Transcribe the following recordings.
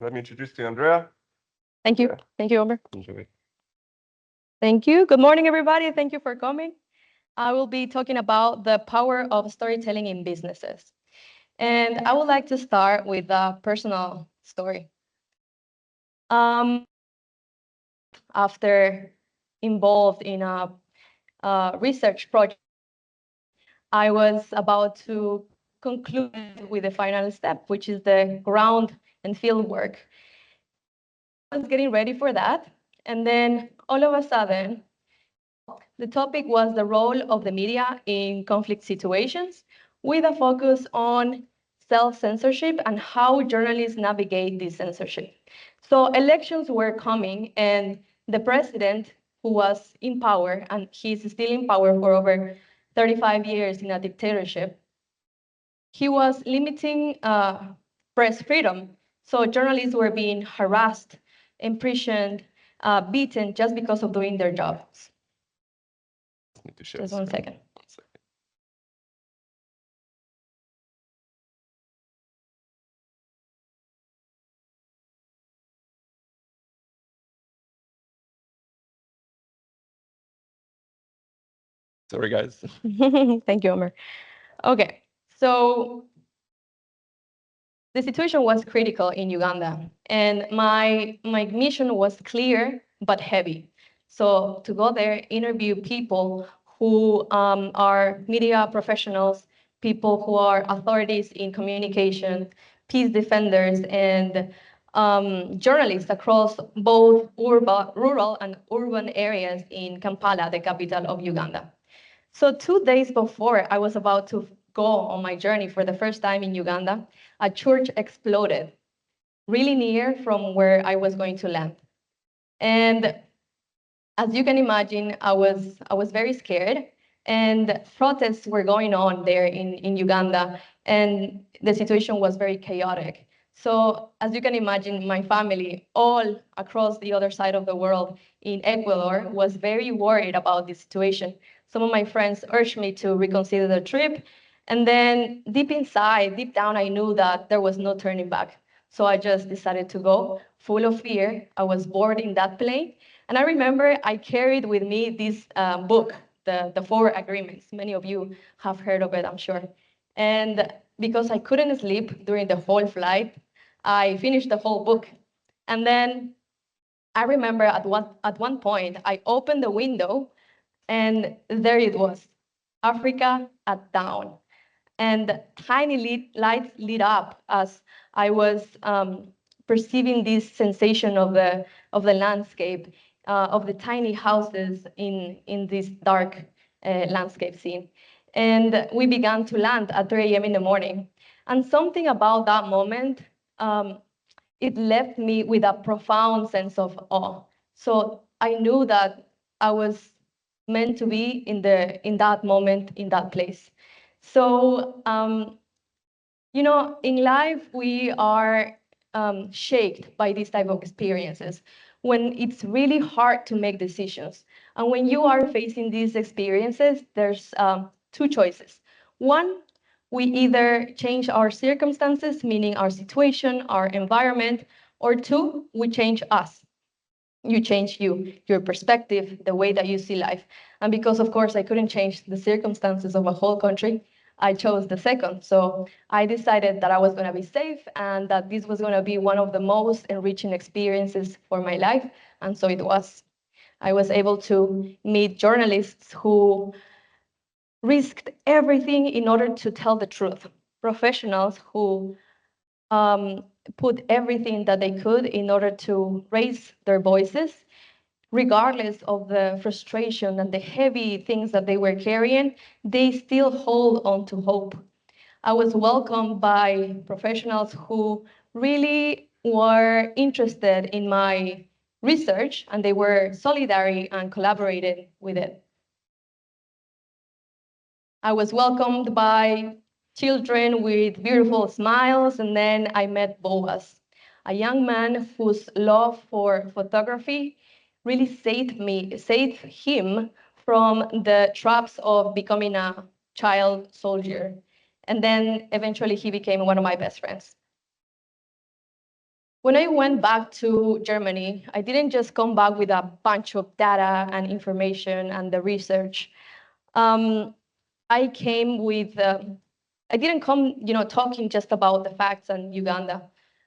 Let me introduce to you Andrea. Thank you. Yeah, Thank you, Omer. enjoy. Thank you. Good morning, everybody. Thank you for coming. I will be talking about the power of storytelling in businesses. And I would like to start with a personal story. Um, After involved in a research project, I was about to conclude with the final step, which is the ground and field work. I was getting ready for that. And then all of a sudden, the topic was the role of the media in conflict situations with a focus on self-censorship and how journalists navigate this censorship. So elections were coming and the president who was in power, and he's still in power for over 35 years in a dictatorship, he was limiting press freedom. So journalists were being harassed, imprisoned, beaten just because of doing their jobs. Need to share Just the one screen. second. 1 second. Sorry, guys. Thank you, Omer. Okay, so the situation was critical in Uganda, and my mission was clear but heavy. So to go there, interview people who are media professionals, people who are authorities in communication, peace defenders, and journalists across both rural and urban areas in Kampala, the capital of Uganda. So 2 days before I was about to go on my journey for the first time in Uganda, a church exploded really near from where I was going to land. And as you can imagine, I was very scared. And protests were going on there in Uganda, and the situation was very chaotic. So as you can imagine, my family, all across the other side of the world in Ecuador, was very worried about this situation. Some of my friends urged me to reconsider the trip. And then deep inside, deep down, I knew that there was no turning back. So I just decided to go full of fear. I was bored in that plane. And I remember I carried with me this book, the Four Agreements. Many of you have heard of it, I'm sure. And because I couldn't sleep during the whole flight, I finished the whole book. And then I remember at one point, I opened the window and there it was, Africa at dawn. And tiny lights lit up as I was perceiving this sensation of the landscape, of the tiny houses in this dark landscape scene. And we began to land at 3 a.m. in the morning. And something about that moment, um, it left me with a profound sense of awe. So I knew that I was meant to be in that moment, in that place. So in life we are shaped by these type of experiences when it's really hard to make decisions. And when you are facing these experiences, there's two choices. One, we either change our circumstances, meaning our situation, our environment, or two, we change us. You change your perspective, the way that you see life. And because, of course, I couldn't change the circumstances of a whole country, I chose the second. So I decided that I was going to be safe and that this was going to be one of the most enriching experiences for my life. And so it was. I was able to meet journalists who risked everything in order to tell the truth, professionals who um, put everything that they could in order to raise their voices, regardless of the frustration and the heavy things that they were carrying, they still hold on to hope. I was welcomed by professionals who really were interested in my research and they were solidary and collaborated with it. I was welcomed by children with beautiful smiles, and then I met Boaz, a young man whose love for photography really saved him from the traps of becoming a child soldier. And then eventually he became one of my best friends. When I went back to Germany, I didn't just come back with a bunch of data and information and the research. Um, I came with, I didn't come, talking just about the facts and Uganda.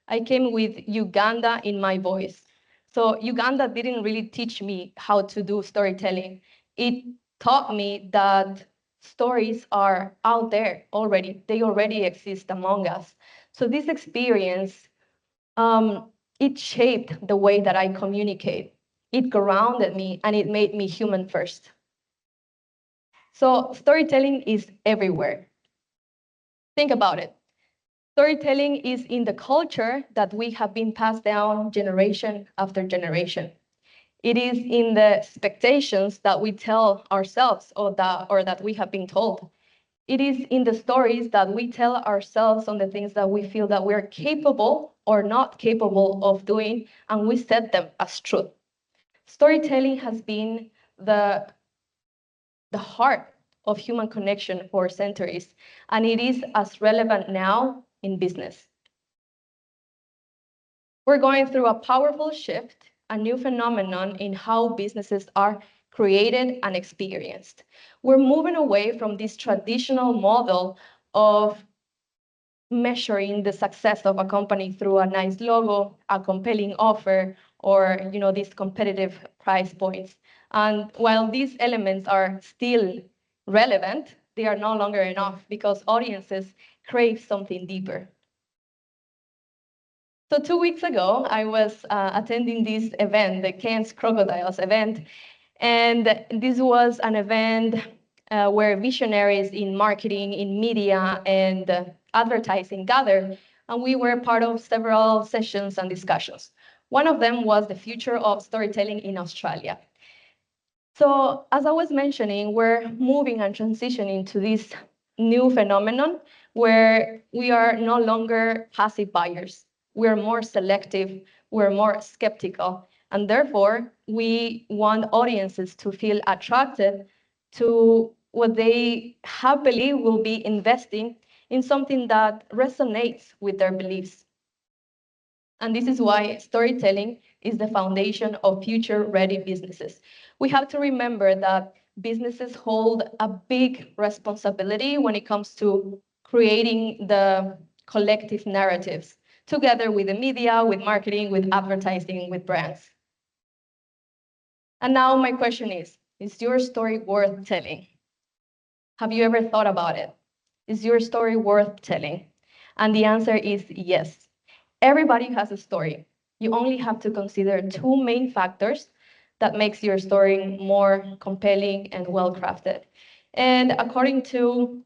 I came with Uganda in my voice. So Uganda didn't really teach me how to do storytelling. It taught me that stories are out there already. They already exist among us. So this experience, it shaped the way that I communicate. It grounded me and it made me human first. So storytelling is everywhere. Think about it. Storytelling is in the culture that we have been passed down generation after generation. It is in the expectations that we tell ourselves or that we have been told. It is in the stories that we tell ourselves on the things that we feel that we're capable or not capable of doing, and we set them as truth. Storytelling has been the heart of human connection for centuries, and it is as relevant now in business. We're going through a powerful shift, a new phenomenon in how businesses are created and experienced. We're moving away from this traditional model of measuring the success of a company through a nice logo, a compelling offer, or these competitive price points. And while these elements are still relevant, they are no longer enough because audiences crave something deeper. So 2 weeks ago, I was attending this event, the Cairns Crocodiles event, and this was an event where visionaries in marketing, in media, and advertising gathered, and we were part of several sessions and discussions. One of them was the future of storytelling in Australia. So as I was mentioning, we're moving and transitioning to this new phenomenon where we are no longer passive buyers. We're more selective, we're more skeptical, and therefore we want audiences to feel attracted to what they happily will be investing in something that resonates with their beliefs. And this is why storytelling is the foundation of future-ready businesses. We have to remember that businesses hold a big responsibility when it comes to creating the collective narratives, together with the media, with marketing, with advertising, with brands. And now my question is your story worth telling? Have you ever thought about it? Is your story worth telling? And the answer is yes. Everybody has a story. You only have to consider two main factors that makes your story more compelling and well-crafted. And according to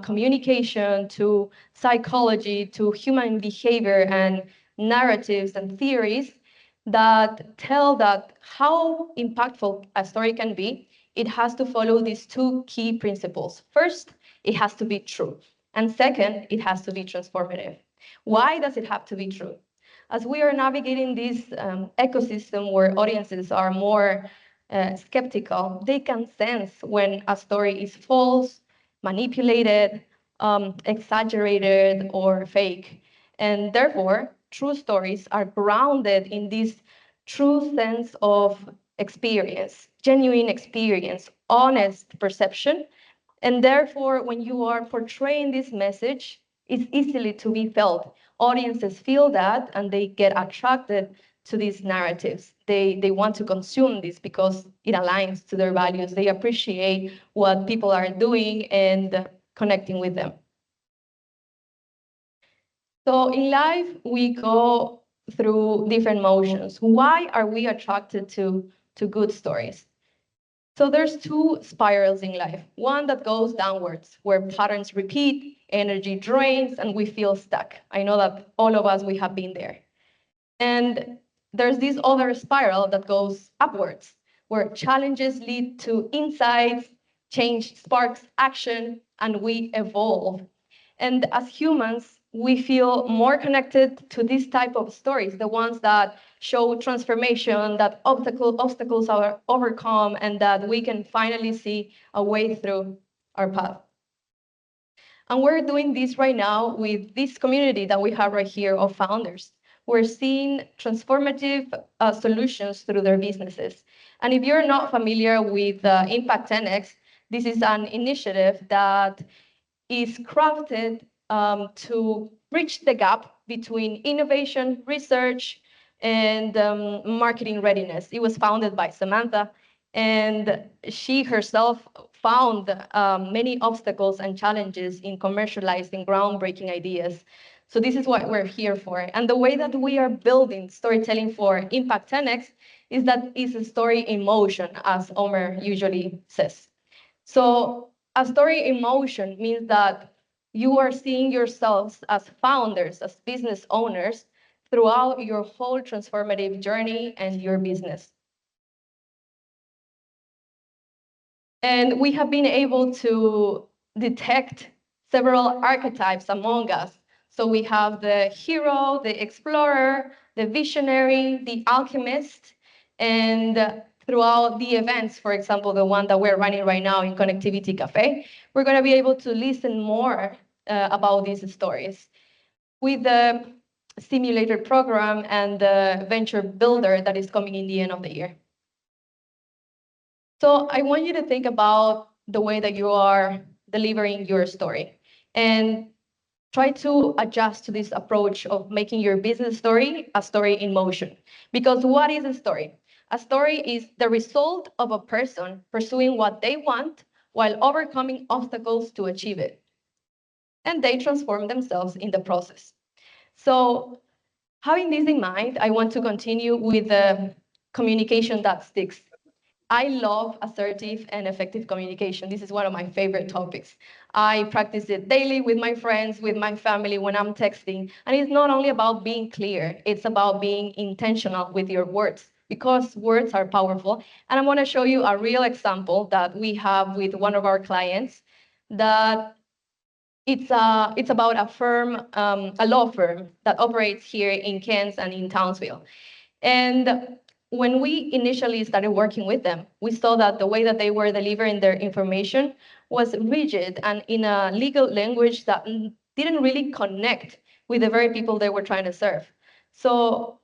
communication, to psychology, to human behavior and narratives and theories that tell that how impactful a story can be, it has to follow these two key principles. First, it has to be true. And second, it has to be transformative. Why does it have to be true? As we are navigating this ecosystem where audiences are more skeptical, they can sense when a story is false, manipulated, exaggerated, or fake. And therefore, true stories are grounded in this true sense of experience, genuine experience, honest perception. And therefore, when you are portraying this message, it's easily to be felt. Audiences feel that and they get attracted to these narratives. They want to consume this because it aligns to their values. They appreciate what people are doing and connecting with them. So in life, we go through different motions. Why are we attracted to good stories? So there's two spirals in life. One that goes downwards, where patterns repeat, energy drains, and we feel stuck. I know that all of us, we have been there. And there's this other spiral that goes upwards, where challenges lead to insights, change sparks action, and we evolve. And as humans, we feel more connected to this type of stories, the ones that show transformation, that obstacles are overcome, and that we can finally see a way through our path. And we're doing this right now with this community that we have right here of founders. We're seeing transformative solutions through their businesses. And if you're not familiar with Impact 10X, this is an initiative that is crafted to bridge the gap between innovation, research, and marketing readiness. It was founded by Samantha, and she herself found many obstacles and challenges in commercializing groundbreaking ideas. So this is what we're here for. And the way that we are building storytelling for Impact 10X is that it's a story in motion, as Omer usually says. So a story in motion means that you are seeing yourselves as founders, as business owners throughout your whole transformative journey and your business. And we have been able to detect several archetypes among us. So we have the hero, the explorer, the visionary, the alchemist, and throughout the events, for example, the one that we're running right now in Connectivity Cafe, we're going to be able to listen more about these stories. With the simulator program and the venture builder that is coming in the end of the year. So I want you to think about the way that you are delivering your story and try to adjust to this approach of making your business story a story in motion. Because what is a story? A story is the result of a person pursuing what they want while overcoming obstacles to achieve it. And they transform themselves in the process. So having this in mind, I want to continue with the communication that sticks. I love assertive and effective communication. This is one of my favorite topics. I practice it daily with my friends, with my family, when I'm texting. And it's not only about being clear, it's about being intentional with your words because words are powerful. And I'm going to show you a real example that we have with one of our clients that it's about a firm, a law firm that operates here in Cairns and in Townsville. And when we initially started working with them, we saw that the way that they were delivering their information was rigid and in a legal language that didn't really connect with the very people they were trying to serve. So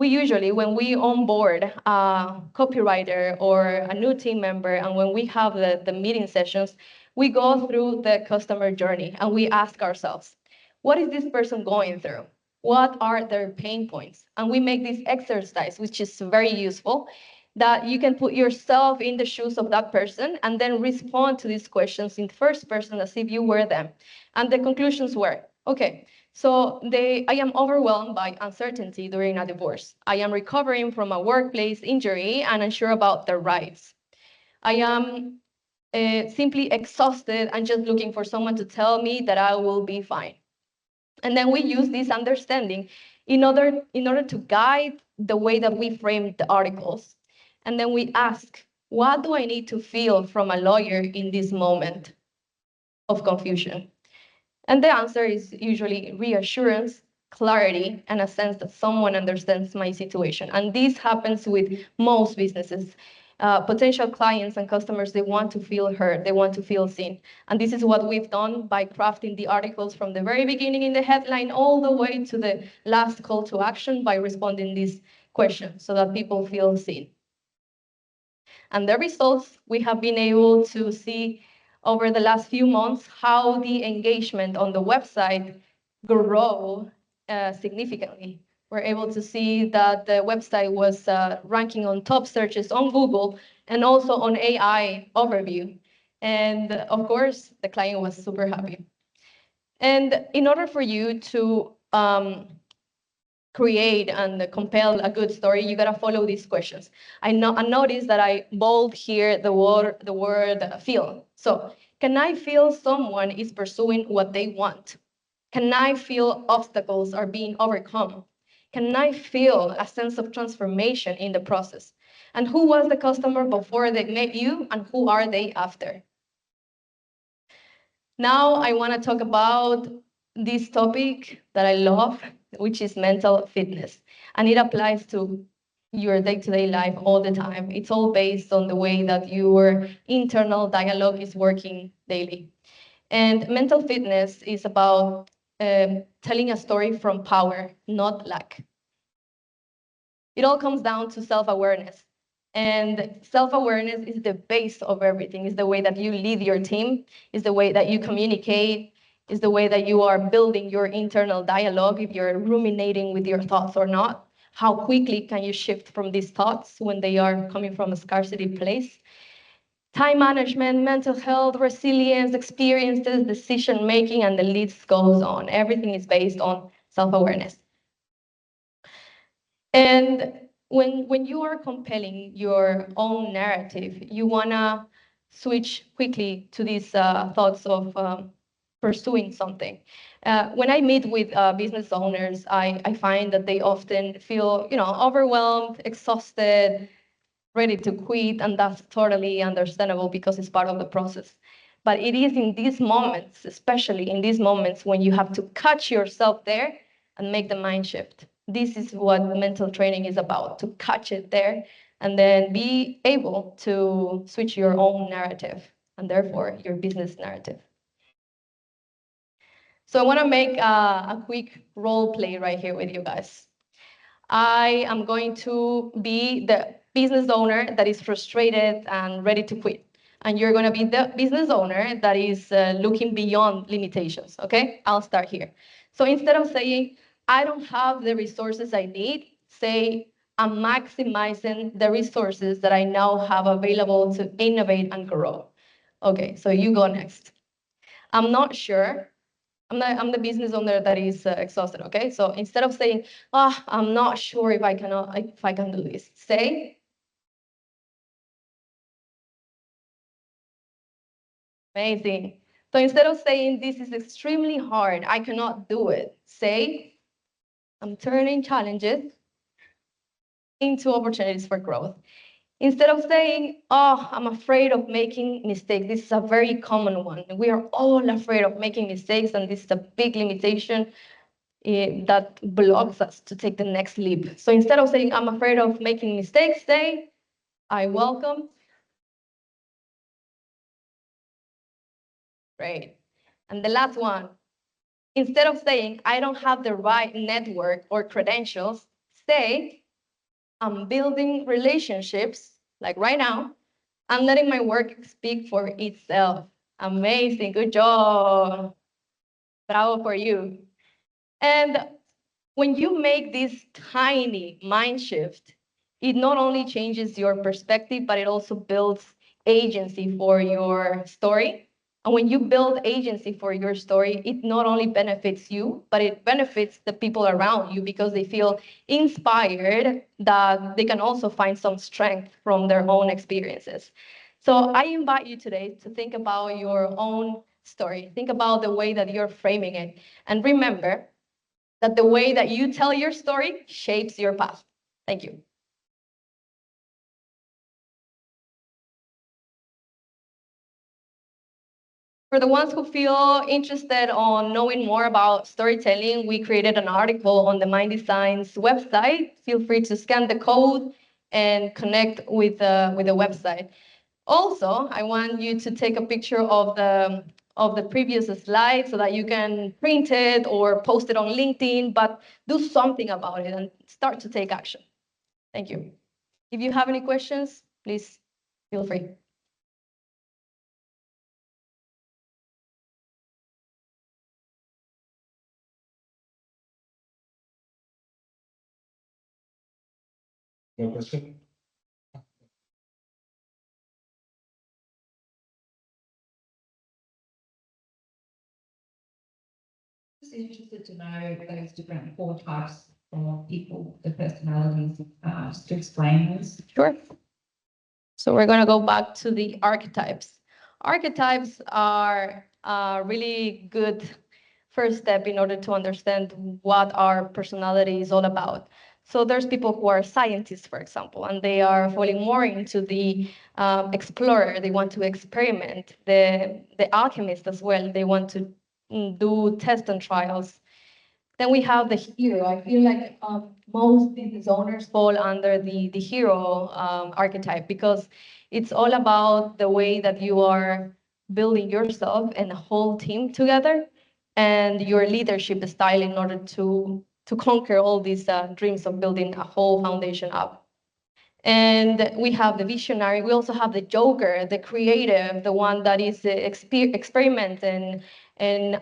we usually, when we onboard a copywriter or a new team member, and when we have the meeting sessions, we go through the customer journey and we ask ourselves, what is this person going through? What are their pain points? And we make this exercise, which is very useful, that you can put yourself in the shoes of that person and then respond to these questions in first person as if you were them. And the conclusions were, okay, so I am overwhelmed by uncertainty during a divorce. I am recovering from a workplace injury and unsure about their rights. I am simply exhausted and just looking for someone to tell me that I will be fine. And then we use this understanding in order to guide the way that we frame the articles. And then we ask, what do I need to feel from a lawyer in this moment of confusion? And the answer is usually reassurance, clarity, and a sense that someone understands my situation. And this happens with most businesses. Potential clients and customers, they want to feel heard, they want to feel seen. And this is what we've done by crafting the articles from the very beginning in the headline all the way to the last call to action by responding these questions so that people feel seen. And the results, we have been able to see over the last few months how the engagement on the website grow significantly. We're able to see that the website was ranking on top searches on Google and also on AI overview. And of course, the client was super happy. And in order for you to create and compel a good story, you gotta follow these questions. I noticed that I bold here the word feel. So, can I feel someone is pursuing what they want? Can I feel obstacles are being overcome? Can I feel a sense of transformation in the process? And who was the customer before they met you, and who are they after? Now I want to talk about this topic that I love, which is mental fitness. And it applies to your day-to-day life all the time. It's all based on the way that your internal dialogue is working daily. And mental fitness is about telling a story from power, not lack. It all comes down to self-awareness. And self-awareness is the base of everything. It's the way that you lead your team, it's the way that you communicate, it's the way that you are building your internal dialogue, if you're ruminating with your thoughts or not. How quickly can you shift from these thoughts when they are coming from a scarcity place? Time management, mental health, resilience, experiences, decision making, and the list goes on. Everything is based on self-awareness. And when you are compelling your own narrative, you wanna switch quickly to these thoughts of pursuing something. When I meet with business owners, I find that they often feel, overwhelmed, exhausted, ready to quit, and that's totally understandable because it's part of the process. But it is in these moments, especially in these moments, when you have to catch yourself there and make the mind shift. This is what mental training is about, to catch it there and then be able to switch your own narrative and therefore your business narrative. So I want to make a quick role play right here with you guys. I am going to be the business owner that is frustrated and ready to quit. And you're going to be the business owner that is looking beyond limitations. Okay? I'll start here. So instead of saying, I don't have the resources I need, say, I'm maximizing the resources that I now have available to innovate and grow. Okay, so you go next. I'm not sure. I'm the business owner that is exhausted. Okay, so instead of saying, I'm not sure if I can do this, say, amazing. So instead of saying this is extremely hard, I cannot do it, say, I'm turning challenges into opportunities for growth. Instead of saying, I'm afraid of making mistakes, this is a very common one. We are all afraid of making mistakes, and this is a big limitation that blocks us to take the next leap. So instead of saying, I'm afraid of making mistakes, say, I welcome. Great. And the last one, instead of saying, I don't have the right network or credentials, say, I'm building relationships, like right now, I'm letting my work speak for itself. Amazing. Good job. Bravo for you. And when you make this tiny mind shift, it not only changes your perspective, but it also builds agency for your story. And when you build agency for your story, it not only benefits you, but it benefits the people around you because they feel inspired that they can also find some strength from their own experiences. So I invite you today to think about your own story. Think about the way that you're framing it. And remember, that the way that you tell your story shapes your path. Thank you. For the ones who feel interested on knowing more about storytelling, we created an article on the Mind Design's website. Feel free to scan the code and connect with the website. Also, I want you to take a picture of the previous slide so that you can print it or post it on LinkedIn, but do something about it and start to take action. Thank you. If you have any questions, please feel free. No question? Just interested to know those different four types of people, the personalities, just to explain those. Sure. So we're going to go back to the archetypes. Archetypes are a really good first step in order to understand what our personality is all about. So there's people who are scientists, for example, and they are falling more into the explorer. They want to experiment. The alchemist as well. They want to do tests and trials. Then we have the hero. I feel like most business owners fall under the hero archetype because it's all about the way that you are building yourself and a whole team together, and your leadership style in order to conquer all these dreams of building a whole foundation up. And we have the visionary. We also have the joker, the creative, the one that is experimenting, and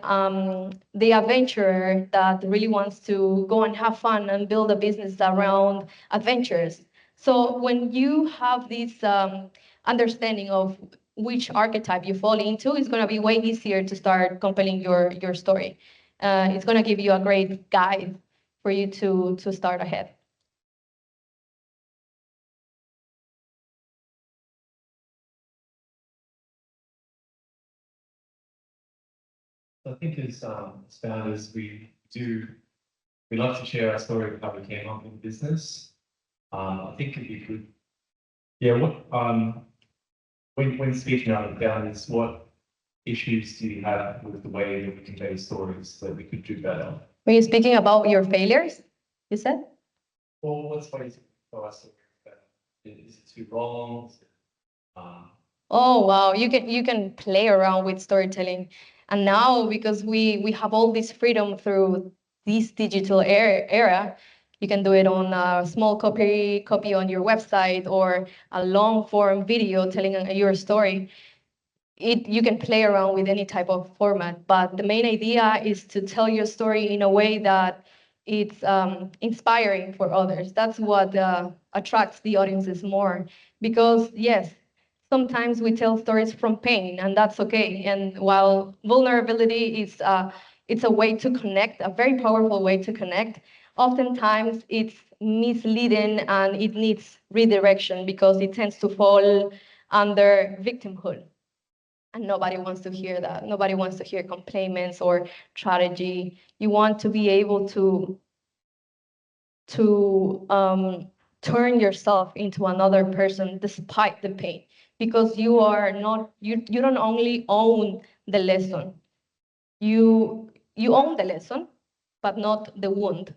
the adventurer that really wants to go and have fun and build a business around adventures. So when you have this understanding of which archetype you fall into, it's going to be way easier to start compelling your story. It's going to give you a great guide for you to start ahead. I think as founders, we like to share our story of how we came up with the business. I think it'd be good. Yeah, when speaking out of founders, what issues do you have with the way that we convey stories that we could do better? Were you speaking about your failures, you said? Well, what's ways to tell our story better? Is it too long? Is it, Oh wow, you can play around with storytelling, and now because we have all this freedom through this digital era, you can do it on a small copy on your website or a long form video telling your story. You can play around with any type of format, but the main idea is to tell your story in a way that it's inspiring for others. That's what attracts the audiences more, because yes, sometimes we tell stories from pain, and that's okay. And while vulnerability is it's a way to connect, a very powerful way to connect, oftentimes it's misleading and it needs redirection because it tends to fall under victimhood. And nobody wants to hear that. Nobody wants to hear complaints or strategy. You want to be able to turn yourself into another person despite the pain, because you are not you don't only own the lesson, you own the lesson, but not the wound.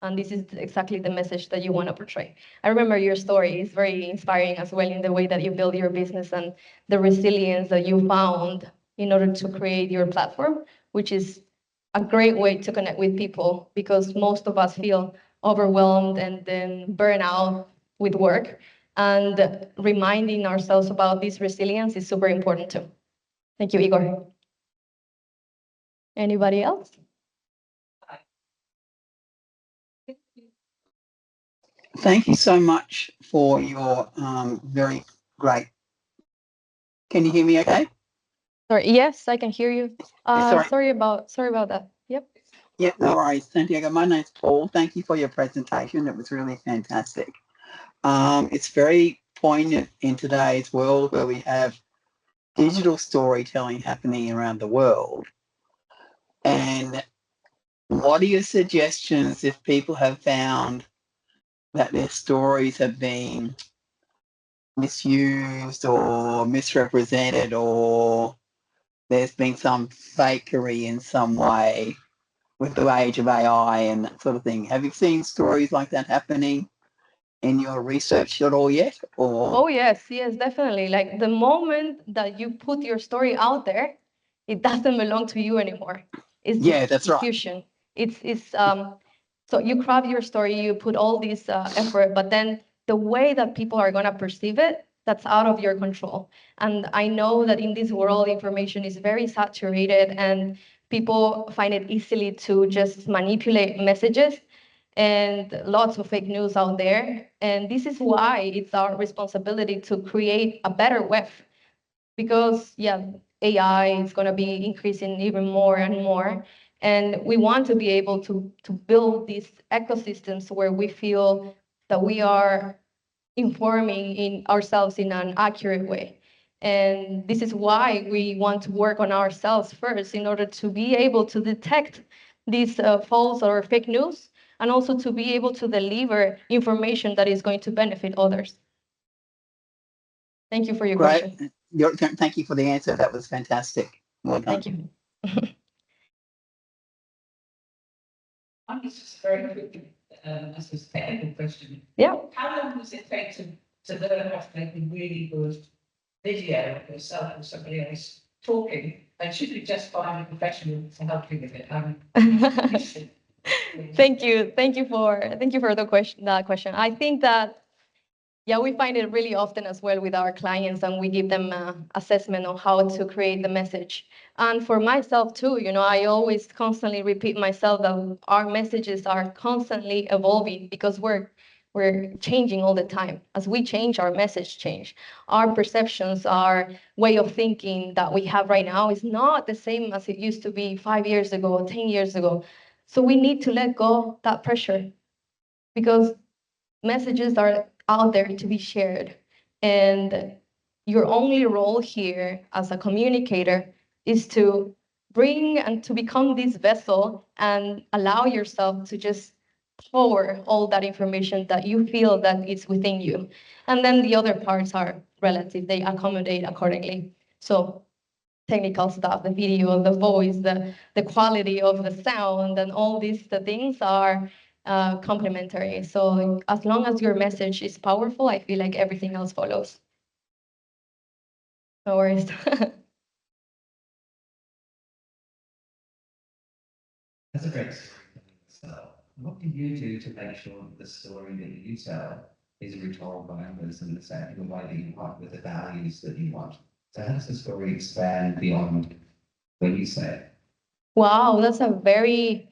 And this is exactly the message that you want to portray. I remember your story is very inspiring as well in the way that you build your business and the resilience that you found in order to create your platform, which is a great way to connect with people, because most of us feel overwhelmed and then burn out with work. And reminding ourselves about this resilience is super important too. Thank you, Igor. Anybody else? Thank you so much for your very great. Can you hear me okay? Sorry, yes, I can hear you. Sorry. Sorry about that. Yep. Yeah, no worries. Santiago, my name's Paul. Thank you for your presentation. It was really fantastic. It's very poignant in today's world where we have digital storytelling happening around the world. And what are your suggestions if people have found that their stories have been misused or misrepresented, or there's been some fakery in some way with the age of AI and that sort of thing? Have you seen stories like that happening in your research at all yet? Or Oh yes, yes, definitely. Like the moment that you put your story out there, it doesn't belong to you anymore. It's yeah, that's right. distribution. It's so you craft your story, you put all this effort, but then the way that people are gonna perceive it, that's out of your control. And I know that in this world, information is very saturated, and people find it easily to just manipulate messages and lots of fake news out there. And this is why it's our responsibility to create a better web, because yeah, AI is going to be increasing even more and more. And we want to be able to build these ecosystems where we feel that we are informing in ourselves in an accurate way. And this is why we want to work on ourselves first in order to be able to detect these false or fake news, and also to be able to deliver information that is going to benefit others. Thank you for your Great. question. Thank you for the answer. That was fantastic. Well done. Thank you. Just very quick, this is a technical question. Yeah. How long does it take to learn how to make a really good video of yourself or somebody else talking, they should be just finding a professional to help you with it. Thank you. Thank you for the question. That question. I think that yeah, we find it really often as well with our clients, and we give them assessment on how to create the message. And for myself too, I always constantly repeat myself that our messages are constantly evolving because we're changing all the time. As we change, our message change. Our perceptions, our way of thinking that we have right now is not the same as it used to be 5 years ago, 10 years ago. So we need to let go that pressure because messages are out there to be shared. And your only role here as a communicator is to bring and to become this vessel and allow yourself to just pour all that information that you feel that is within you. And then the other parts are relative, they accommodate accordingly. So technical stuff, the video, the voice, the quality of the sound, and all these things are complementary. So as long as your message is powerful, I feel like everything else follows. No worries. That's a great story to tell. What do you do to make sure that the story that you tell is retold by others in the same way that you want, with the values that you want? So how does the story expand beyond what you say? Wow, that's a very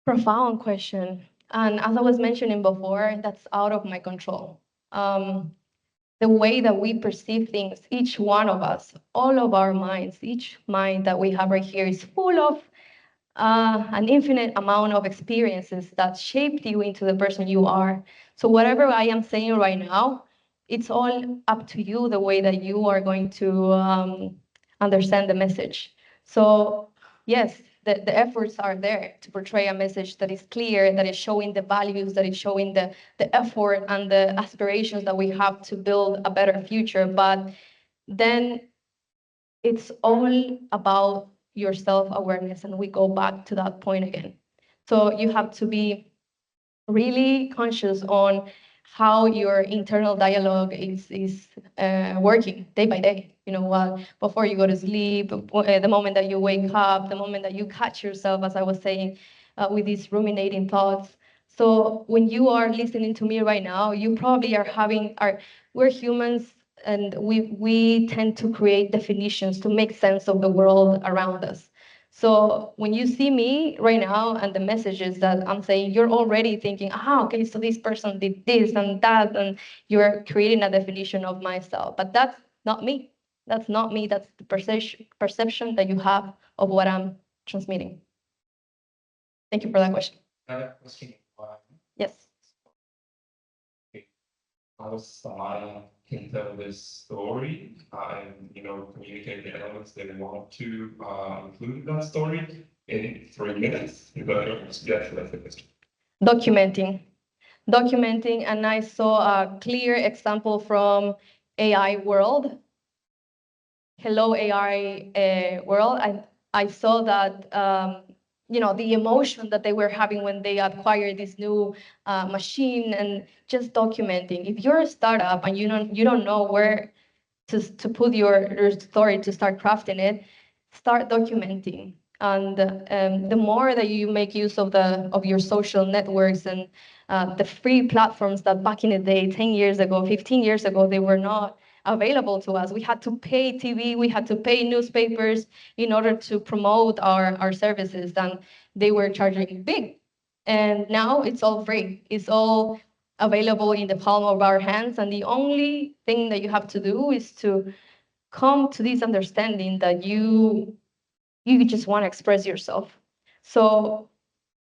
profound question. And as I was mentioning before, that's out of my control. The way that we perceive things, each one of us, all of our minds, each mind that we have right here is full of an infinite amount of experiences that shaped you into the person you are. So whatever I am saying right now, it's all up to you the way that you are going to understand the message. So yes, the efforts are there to portray a message that is clear, that is showing the values, that is showing the effort and the aspirations that we have to build a better future. But then it's all about your self-awareness, and we go back to that point again. So you have to be really conscious on how your internal dialogue is working day by day. Before you go to sleep, the moment that you wake up, the moment that you catch yourself, as I was saying, with these ruminating thoughts. So when you are listening to me right now, you probably we're humans, and we tend to create definitions to make sense of the world around us. So when you see me right now and the messages that I'm saying, you're already thinking, okay, so this person did this and that, and you're creating a definition of myself. But that's not me. That's not me. That's the perception that you have of what I'm transmitting. Thank you for that question. Another question. Yes. Outside can tell this story and communicate the elements they want to include in that story in 3 minutes. Yes, that's the question. Documenting, and I saw a clear example from AI world. Hello AI world. I saw that the emotion that they were having when they acquired this new machine, and just documenting. If you're a startup and you don't know where to put your story to start crafting it, start documenting. And the more that you make use of your social networks and the free platforms that back in the day, 10 years ago, 15 years ago, they were not available to us. We had to pay TV, we had to pay newspapers in order to promote our services, and they were charging big. And now it's all free. It's all available in the palm of our hands, and the only thing that you have to do is to come to this understanding that you just want to express yourself. So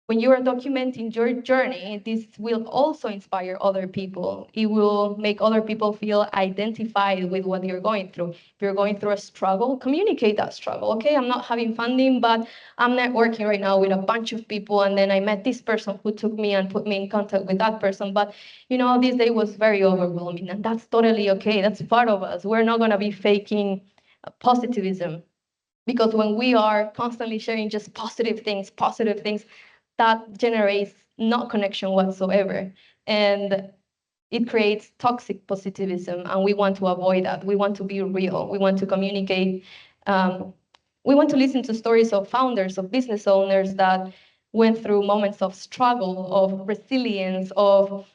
when you are documenting your journey, this will also inspire other people. It will make other people feel identified with what you're going through. If you're going through a struggle, communicate that struggle. Okay, I'm not having funding, but I'm networking right now with a bunch of people, and then I met this person who took me and put me in contact with that person. But this day was very overwhelming, and that's totally okay. That's part of us. We're not going to be faking positivism, because when we are constantly sharing just positive things, that generates no connection whatsoever. And it creates toxic positivism, and we want to avoid that. We want to be real. We want to communicate we want to listen to stories of founders, of business owners that went through moments of struggle, of resilience, of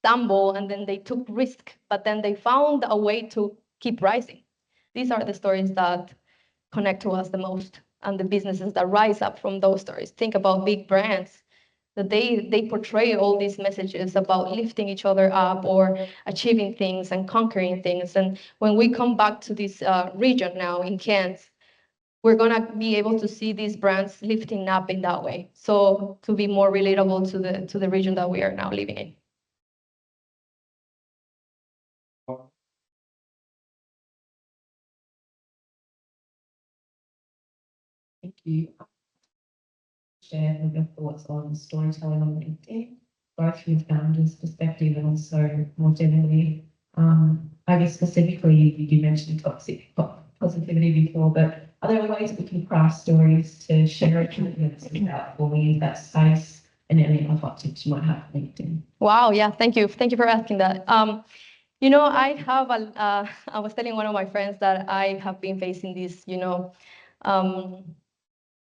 stumble, and then they took risk, but then they found a way to keep rising. These are the stories that connect to us the most, and the businesses that rise up from those stories. Think about big brands that they portray all these messages about lifting each other up or achieving things and conquering things. And when we come back to this region now in Cairns, we're gonna be able to see these brands lifting up in that way. So to be more relatable to the region that we are now living in. Thank you. Share with your thoughts on storytelling on LinkedIn, both from the founder's perspective and also more generally. I guess specifically, you mentioned toxic positivity before, but are there ways we can craft stories to share achievements without falling into that space, and any other hot tips you might have on LinkedIn? Wow, yeah, thank you for asking that. I have I was telling one of my friends that I have been facing this,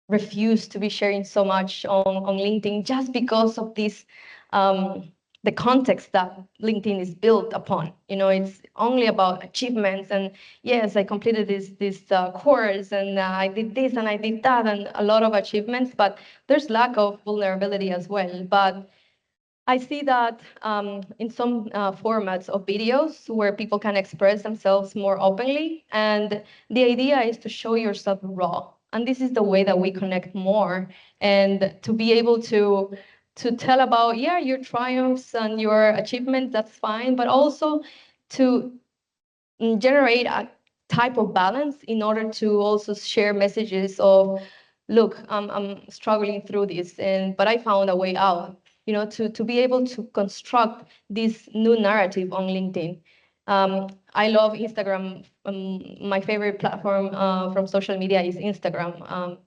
refuse to be sharing so much on LinkedIn just because of this, the context that LinkedIn is built upon. It's only about achievements, and yes, I completed this course, and I did this and I did that, and a lot of achievements, but there's lack of vulnerability as well. But I see that in some formats of videos where people can express themselves more openly, and the idea is to show yourself raw. And this is the way that we connect more, and to be able to tell about, yeah, your triumphs and your achievements, that's fine, but also to generate a type of balance in order to also share messages of, look, I'm struggling through this, but I found a way out. To be able to construct this new narrative on LinkedIn. I love Instagram. My favorite platform from social media is Instagram.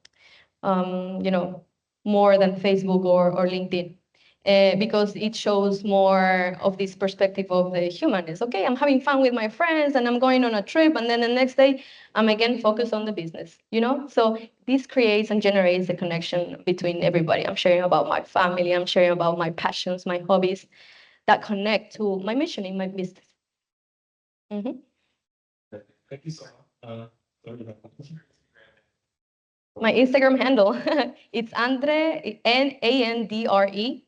More than Facebook or LinkedIn. Because it shows more of this perspective of the human. It's okay, I'm having fun with my friends and I'm going on a trip, and then the next day I'm again focused on the business, So this creates and generates a connection between everybody. I'm sharing about my family, I'm sharing about my passions, my hobbies that connect to my mission in my business. Thank you so much. My Instagram handle, it's Andre, Andrejoha1.